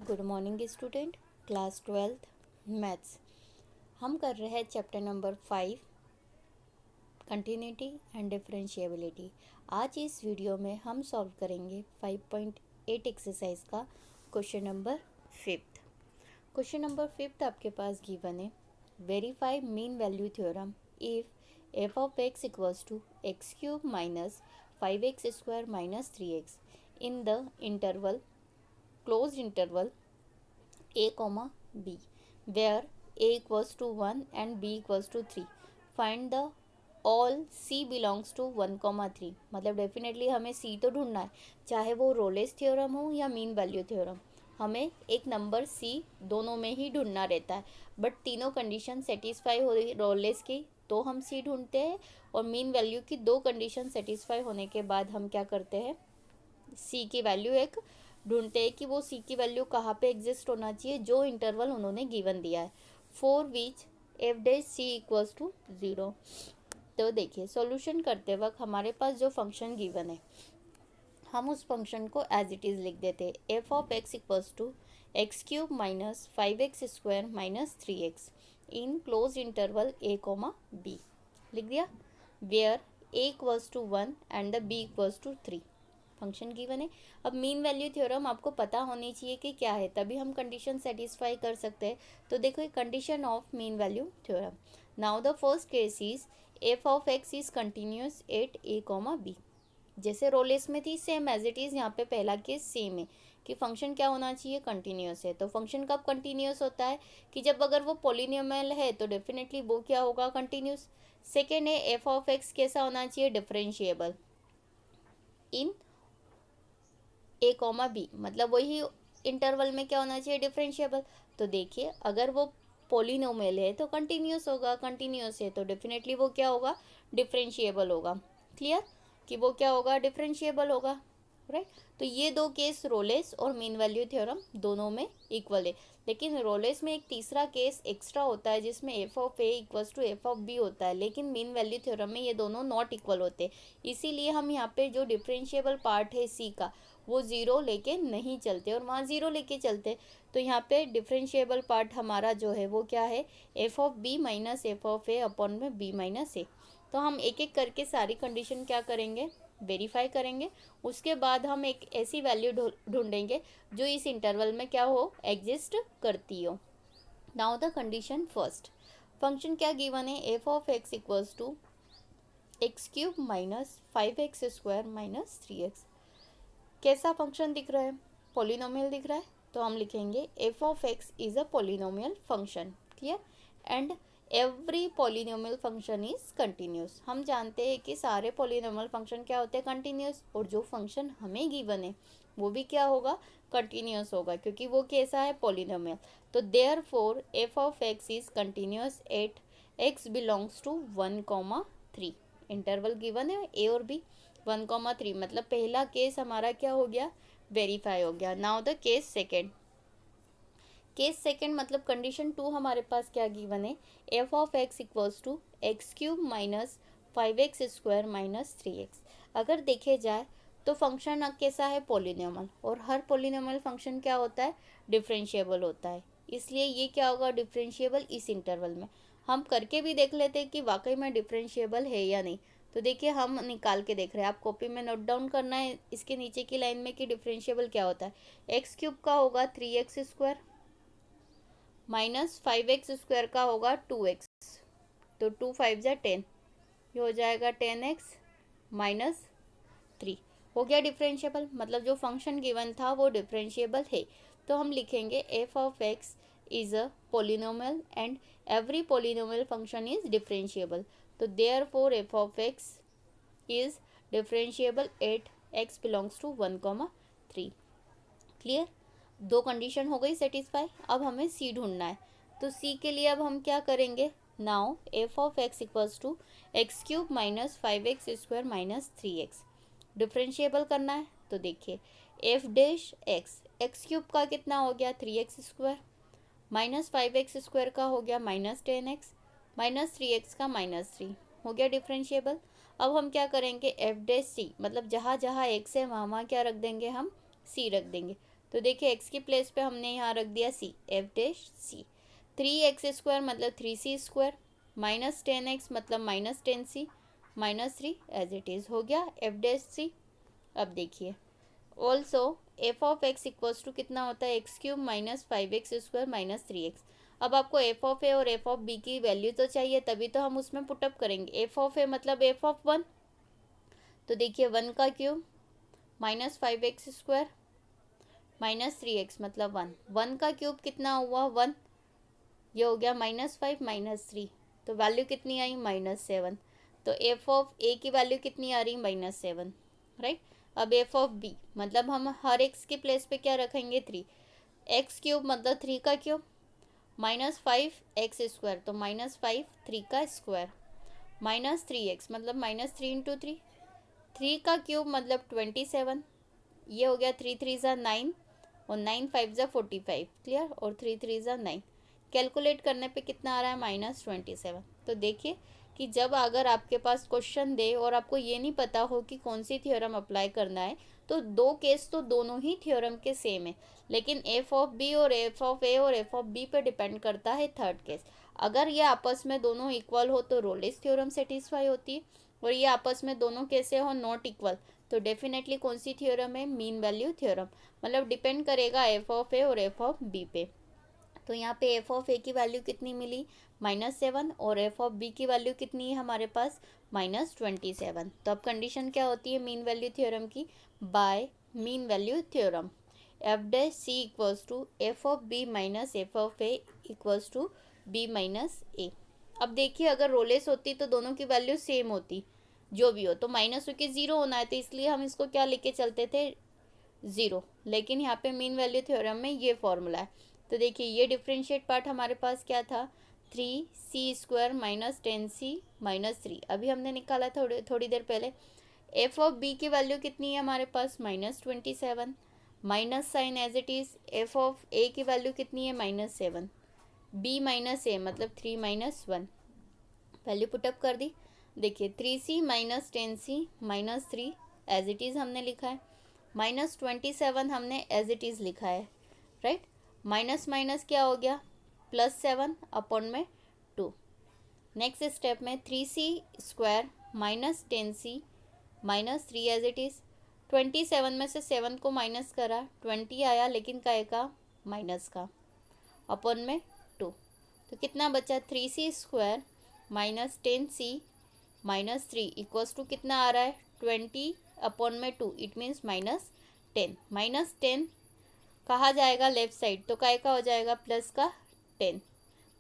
Good morning student, class 12th maths. हम कर रहे हैं chapter number 5 continuity and differentiability. आज इस वीडियो में हम सॉल्व करेंगे 5.8 एक्सरसाइज का क्वेश्चन नंबर 5। क्वेश्चन नंबर 5 आपके पास गिवन है, verify mean value theorem if F of X equals to X cube minus 5x square minus 3x in the interval closed interval a comma b where a equals to 1 and b equals to 3 find the all c belongs to 1 comma 3। मतलब definitely हमें c तो ढूंढना है, चाहे वो Rolle's theorem हो या mean value theorem. हमें एक नंबर c दोनों में ही ढूंढना रहता है, बट तीनों कंडीशन सेटिस्फाई हो रही रोलेस की तो हम c ढूंढते हैं, और मीन वैल्यू की दो कंडीशन सेटिस्फाई होने के बाद हम क्या करते हैं, c की वैल्यू एक ढूंढते हैं कि वो c की वैल्यू कहाँ पे एग्जिस्ट होना चाहिए, जो इंटरवल उन्होंने गिवन दिया है, for which F dash C equals to 0। तो देखिए सॉल्यूशन करते वक्त हमारे पास जो फंक्शन गिवन है हम उस फंक्शन को एज इट इज़ लिख देते हैं, F of X equals to X cube minus 5x square minus 3x in close interval a comma b। लिख दिया, where a equals to 1 and the b equals to 3। Function given है। अब mean value theorem आपको पता होनी चाहिए कि क्या है, तभी हम कंडीशन सेटिस्फाई कर सकते हैं। तो देखो ये condition of mean value theorem. Now the first case is F of X is continuous at A comma B. जैसे रोलेस में थी सेम एज इट इज़ यहाँ पे पहला केस सेम है कि फंक्शन क्या होना चाहिए, कंटिन्यूस है। तो फंक्शन कब कंटिन्यूस होता है कि जब अगर वो पॉलिनोमियल है तो डेफिनेटली वो क्या होगा, कंटिन्यूस। सेकेंड है एफ ऑफ एक्स कैसा होना चाहिए, डिफरेंशिएबल इन ए कॉमा बी, मतलब वही इंटरवल में क्या होना चाहिए, डिफरेंशिएबल। तो देखिए अगर वो पॉलिनोमियल है तो कंटिन्यूस होगा, कंटिन्यूस है तो डेफिनेटली वो क्या होगा, डिफरेंशिएबल होगा। क्लियर कि वो क्या होगा, डिफरेंशिएबल होगा, राइट। तो ये दो केस रोलेस और मीन वैल्यू थ्योरम दोनों में इक्वल है, लेकिन रोलेस में एक तीसरा केस एक्स्ट्रा होता है जिसमें F of A equals to F of B होता है, लेकिन मीन वैल्यू थ्योरम में ये दोनों नॉट इक्वल होते हैं। इसीलिए हम यहाँ पे जो डिफरेंशिएबल पार्ट है सी का वो ज़ीरो लेके नहीं चलते और वहाँ ज़ीरो लेके चलते। तो यहाँ पे डिफरेंशिएबल पार्ट हमारा जो है वो क्या है, F of B minus F of A upon में बी माइनस ए। तो हम एक एक करके सारी कंडीशन क्या करेंगे, वेरीफाई करेंगे। उसके बाद हम एक ऐसी वैल्यू ढूंढेंगे जो इस इंटरवल में क्या हो, एग्जिस्ट करती हो। Now the condition first, function क्या गिवन है, F of X equals to X cube minus 5x square minus 3x। कैसा फंक्शन दिख रहा है, पॉलिनोमियल दिख रहा है। तो हम लिखेंगे F of X is a polynomial function. Clear, and every polynomial function is continuous. हम जानते हैं कि सारे पॉलिनोमियल फंक्शन क्या होते हैं, कंटिन्यूस, और जो फंक्शन हमें गिवन है वो भी क्या होगा, कंटिन्यूस होगा, क्योंकि वो कैसा है, पॉलिनोमियल। तो therefore F of X is continuous at X belongs to 1,3। Interval given है ए और बी 1,3, मतलब पहला केस हमारा क्या हो गया, वेरीफाई हो गया। Now the case second, case second मतलब कंडीशन 2 हमारे पास क्या गिवन है, F of X equals to X cube minus 5x square minus 3x। अगर देखे जाए तो फंक्शन कैसा है, पॉलिनोमियल, और हर पॉलिनोमियल फंक्शन क्या होता है, डिफरेंशिएबल होता है। इसलिए ये क्या होगा, डिफरेंशिएबल इस इंटरवल में। हम करके भी देख लेते हैं कि वाकई में डिफरेंशिएबल है या नहीं। तो देखिए हम निकाल के देख रहे हैं, आप कॉपी में नोट डाउन करना है इसके नीचे की लाइन में कि डिफरेंशिएबल क्या होता है। एक्स क्यूब का होगा 3x square minus 5x square का होगा 2x, तो 2 5 जा 10, ये हो जाएगा 10x माइनस 3। हो गया डिफरेंशिएबल, मतलब जो फंक्शन गिवन था वो डिफरेंशिएबल है। तो हम लिखेंगे F of X is a polynomial and every polynomial function is differentiable. तो therefore F of X is differentiable at X belongs to 1,3। Clear, दो कंडीशन हो गई सेटिस्फाई। अब हमें सी ढूंढना है, तो सी के लिए अब हम क्या करेंगे, now F of X equals to X cube minus 5x square minus 3x differentiable करना है। तो देखिए F dash X, X cube का कितना हो गया 3x square, minus 5x square का हो गया माइनस 10x, माइनस 3x का माइनस 3, हो गया डिफरेंशिएबल। अब हम क्या करेंगे, एफ डैश सी, मतलब जहाँ जहाँ एक्स है वहाँ वहाँ क्या रख देंगे, हम सी रख देंगे। तो देखिए एक्स की प्लेस पे हमने यहाँ रख दिया सी, एफ डैश सी। 3x² मतलब 3c² माइनस 10x मतलब minus 10c minus 3 as it is हो गया एफ डैश सी। अब देखिए also F of X equals to कितना होता है, x³ minus 5x² minus 3x। अब आपको एफ ऑफ ए और एफ ऑफ बी की वैल्यू तो चाहिए, तभी तो हम उसमें पुटअप करेंगे। एफ ऑफ ए मतलब एफ ऑफ 1, तो देखिए 1 का cube minus 5x² minus 3x मतलब 1। 1 का क्यूब कितना हुआ 1, ये हो गया माइनस 5 माइनस 3, तो वैल्यू कितनी आई -7। तो एफ ऑफ ए की वैल्यू कितनी आ रही -7, राइट। अब एफ ऑफ बी मतलब हम हर एक्स की प्लेस पे क्या रखेंगे 3, x³ मतलब 3 का क्यूब माइनस 5x² तो -5 3 का स्क्वायर माइनस 3x मतलब -3 इंटू 3, 3 का क्यूब मतलब 27, ये हो गया 3 3 ज़ा 9 और 9 5 ज़ा 45, क्लियर, और 3 3 ज़ा 9, कैलकुलेट करने पे कितना आ रहा है -27। तो देखिए कि जब अगर आपके पास क्वेश्चन दे और आपको ये नहीं पता हो कि कौन सी थ्योरम अप्लाई करना है, तो दो केस तो दोनों ही थ्योरम के सेम है, लेकिन एफ ऑफ बी और एफ ऑफ ए और एफ ऑफ बी पे डिपेंड करता है थर्ड केस। अगर ये आपस में दोनों इक्वल हो तो रोलेस थ्योरम सेटिस्फाई होती है, और ये आपस में दोनों कैसे हो नॉट इक्वल, तो डेफिनेटली कौन सी थ्योरम है, मीन वैल्यू थ्योरम। मतलब डिपेंड करेगा एफ ऑफ ए और एफ ऑफ बी पे। तो यहाँ पे एफ ऑफ ए की वैल्यू कितनी मिली -7 और एफ ऑफ बी की वैल्यू कितनी है हमारे पास -27। तो अब कंडीशन क्या होती है मीन वैल्यू थ्योरम की, by mean value theorem F dash C equals to F of B minus F of A equals to B minus A. अब देखिए अगर रोलेस होती तो दोनों की वैल्यू सेम होती, जो भी हो, तो माइनस होके 0 होना है, तो इसलिए हम इसको क्या लेके चलते थे 0, लेकिन यहाँ पे मीन वैल्यू थ्योरम में ये फॉर्मूला है। तो देखिए ये डिफरेंशिएट पार्ट हमारे पास क्या था 3c² माइनस 10c माइनस 3, अभी हमने निकाला थोड़ी देर पहले। एफ ऑफ बी की वैल्यू कितनी है हमारे पास -27, minus sign as it is. F of A की वैल्यू कितनी है -7, बी माइनस ए मतलब 3 माइनस 1, वैल्यू पुटअप कर दी। देखिए 3c minus 10c minus 3 as it is हमने लिखा है, -27 हमने एज इट इज़ लिखा है, राइट। माइनस माइनस क्या हो गया +7 अपॉन में 2। नेक्स्ट स्टेप में 3c² minus 10c minus 3 as it is. 27 में से 7 को माइनस करा 20 आया, लेकिन काय का माइनस का, अपॉन में 2। तो कितना बचा 3c² minus 10c minus 3 equals to कितना आ रहा है 20 अपॉन में 2, इट मीन्स -10। -10 कहा जाएगा लेफ्ट साइड, तो काय का हो जाएगा प्लस का 10।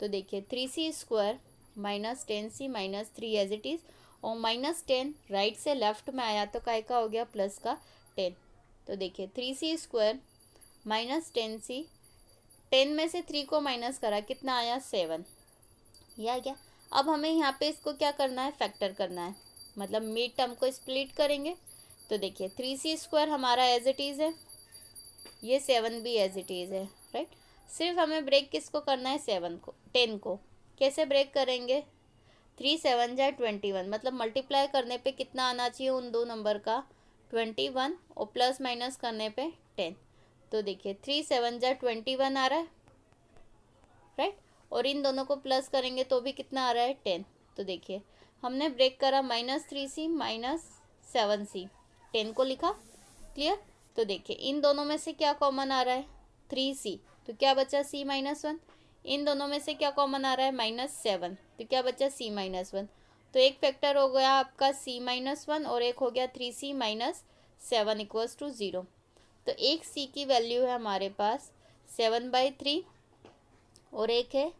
तो देखिए 3c² minus 10c minus 3 as it is, और -10 राइट से लेफ्ट में आया तो काय का हो गया प्लस का 10। तो देखिए 3c² माइनस 10c, 10 में से 3 को माइनस करा कितना आया 7, ये आ गया। अब हमें यहाँ पे इसको क्या करना है फैक्टर करना है, मतलब मिड टर्म को स्प्लिट करेंगे। तो देखिए 3c² हमारा एज इट इज़ है, ये 7 भी एज इट इज़ है, राइट। सिर्फ हमें ब्रेक किसको करना है 7 को, 10 को। कैसे ब्रेक करेंगे 3 7 जा 21, मतलब मल्टीप्लाई करने पे कितना आना चाहिए उन दो नंबर का 21, और प्लस माइनस करने पे 10। तो देखिए 3 7 जा 21 आ रहा है, राइट, और इन दोनों को प्लस करेंगे तो भी कितना आ रहा है 10। तो देखिए हमने ब्रेक करा -3c माइनस 7c, 10 को लिखा, क्लियर। तो देखिए इन दोनों में से क्या कॉमन आ रहा है 3c, तो क्या बचा c -1। इन दोनों में से क्या कॉमन आ रहा है -7, तो क्या बचा c -1। तो एक फैक्टर हो गया आपका c -1 और एक हो गया 3c -7 इक्वल्स टू 0। तो एक c की वैल्यू है हमारे पास 7/3 और एक है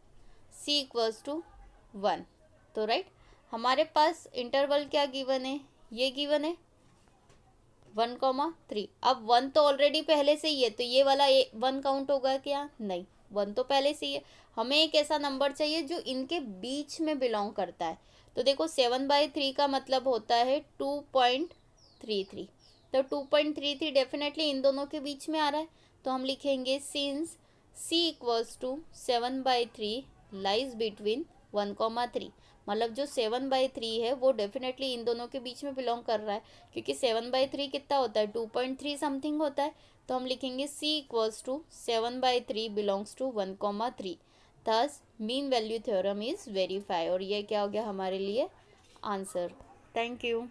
c इक्वल्स टू 1। तो राइट हमारे पास इंटरवल क्या गिवन है, ये गिवन है 1,3। अब 1 तो ऑलरेडी पहले से ही है, तो ये वाला 1 काउंट होगा क्या, नहीं, 1 तो पहले से ही है। हमें एक ऐसा नंबर चाहिए जो इनके बीच में बिलोंग करता है। तो देखो 7/3 का मतलब होता है 2.33, तो 2.33 डेफिनेटली इन दोनों के बीच में आ रहा है। तो हम लिखेंगे since c equals to 7/3 lies between 1,3, मतलब जो 7/3 है वो डेफिनेटली इन दोनों के बीच में बिलोंग कर रहा है, क्योंकि 7/3 कितना होता है, 2.3 समथिंग होता है। तो हम लिखेंगे C equals to 7/3 belongs to 1,3। Thus mean value theorem is verify, और ये क्या हो गया हमारे लिए आंसर। Thank you.